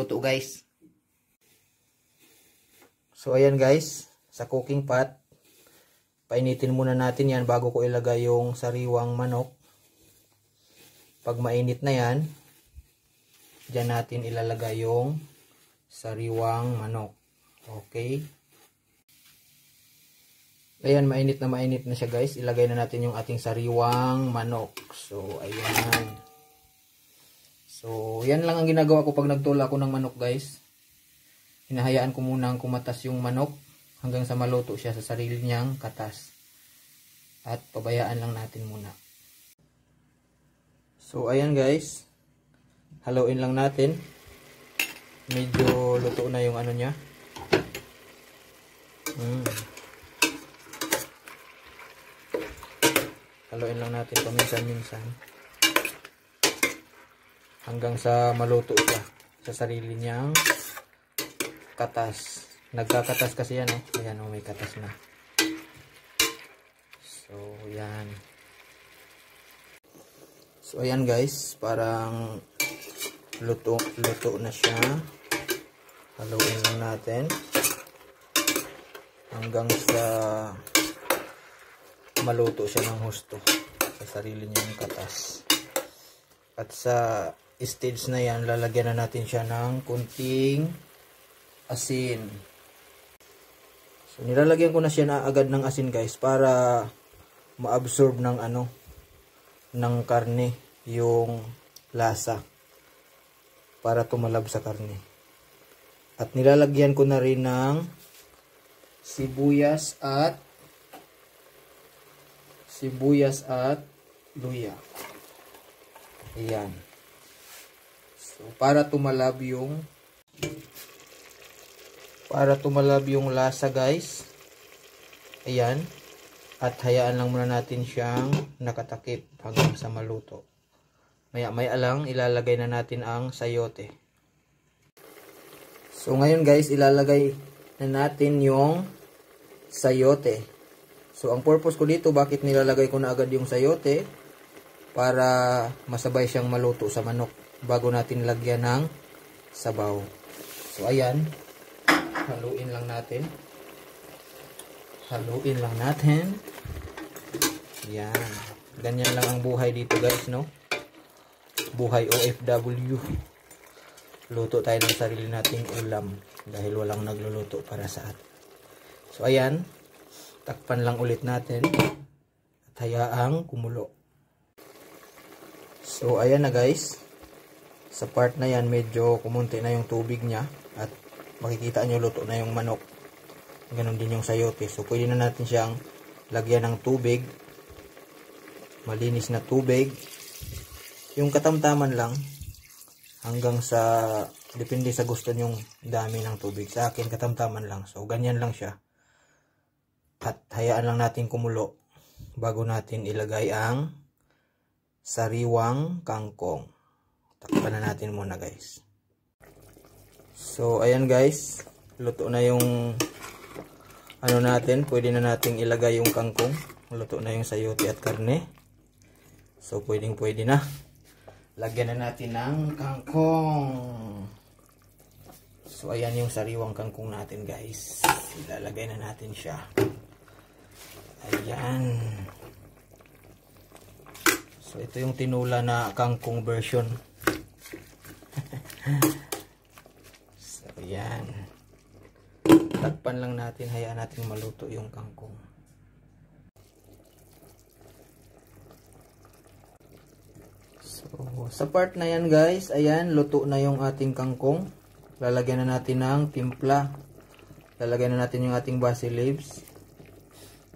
maluto guys. So ayan guys, sa cooking pot, painitin muna natin yan bago ko ilagay yung sariwang manok. Pag mainit na yan, dyan natin ilalagay yung sariwang manok. Okay. Ayan, mainit na siya guys. Ilagay na natin yung ating sariwang manok. So, ayan. So, yan lang ang ginagawa ko pag nagtula ako ng manok guys. Hinahayaan ko muna ang kumatas yung manok hanggang sa maluto siya sa sarili niyang katas. At pabayaan lang natin muna. So, ayan guys. Haluin lang natin. Medyo luto na yung ano niya. Haluin lang natin paminsan-minsan hanggang sa maluto siya sa sarili niyang katas. Nagkakatas kasi yan oh. Ayan oh, may katas na. So yan. So ayan guys, parang luto na siya. Haluin lang natin hanggang sa maluto siya ng husto sa sarili niyang katas. At sa stage na yan, lalagyan na natin siya ng kunting asin. So nilalagyan ko na siya na agad ng asin guys para ma-absorb ng ano, ng karne yung lasa, para tumalab sa karne. At nilalagyan ko na rin ng sibuyas at luya. Ayan. So, para tumalab yung lasa guys. Ayan. At hayaan lang muna natin siyang nakatakip hanggang sa maluto. Maya-maya lang ilalagay na natin ang sayote. So, ngayon guys, ilalagay na natin yung sayote. So, ang purpose ko dito, bakit nilalagay ko na agad yung sayote? Para masabay siyang maluto sa manok bago natin lagyan ng sabaw. So, ayan. Haluin lang natin. Ayan. Ganyan lang ang buhay dito guys, no? Buhay OFW. Luto tayo ng sarili nating ulam dahil walang nagluluto para sa atin. So, ayan. Takpan lang ulit natin at hayaang kumulo. So ayan na guys, sa part na yan medyo kumunti na yung tubig niya at makikita nyo luto na yung manok. Ganon din yung sayote. So pwede na natin siyang lagyan ng tubig, malinis na tubig, yung katamtaman lang, hanggang sa depende sa gusto nyong dami ng tubig. Sa akin katamtaman lang, so ganyan lang siya. At hayaan lang natin kumulo bago natin ilagay ang sariwang kangkong. Takpan na natin muna guys. So ayan guys, luto na yung ano natin. Pwede na natin ilagay yung kangkong. Luto na yung sayote at karne. So pwede na. Lagyan na natin ng kangkong. So ayan yung sariwang kangkong natin guys. Ilalagay na natin siya. Ayan. So ito yung tinula na kangkong version. So ayan. Takpan lang natin, hayaan natin maluto yung kangkong. So sa part na yan guys, ayan, luto na yung ating kangkong. Lalagyan na natin ng timpla. Lalagyan na natin yung ating basil leaves.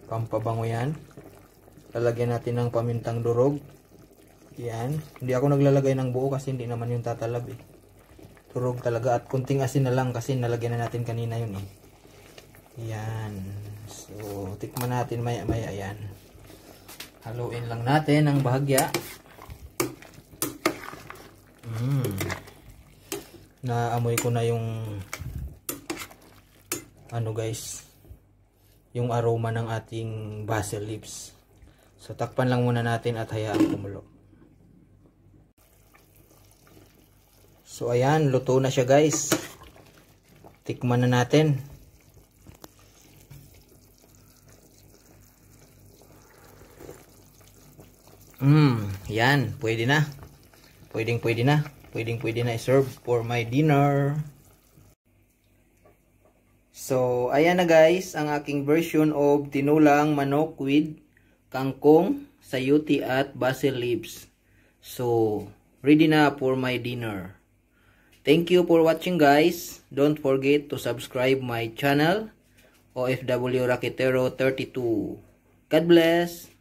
Pampabango yan. Lalagyan natin ng pamintang durog. Yan. Hindi ako naglalagay ng buo kasi hindi naman yung tatalab eh. Durog talaga. At kunting asin na lang kasi nalagyan na natin kanina yun eh. Yan. So, tikman natin maya-maya yan. Haluin lang natin ng bahagya. Naamoy ko na yung ano guys, yung aroma ng ating basil leaves. So takpan lang muna natin at hayaan kumulo. So ayan, luto na siya guys. Tikman na natin. Yan, pwede na. Pwede na. Pwede na i-serve for my dinner. So, ayan na guys, ang aking version of tinulang manok with kangkong, sayuti at basil leaves. So, ready na for my dinner. Thank you for watching guys. Don't forget to subscribe my channel, OFW Raketero 32. God bless.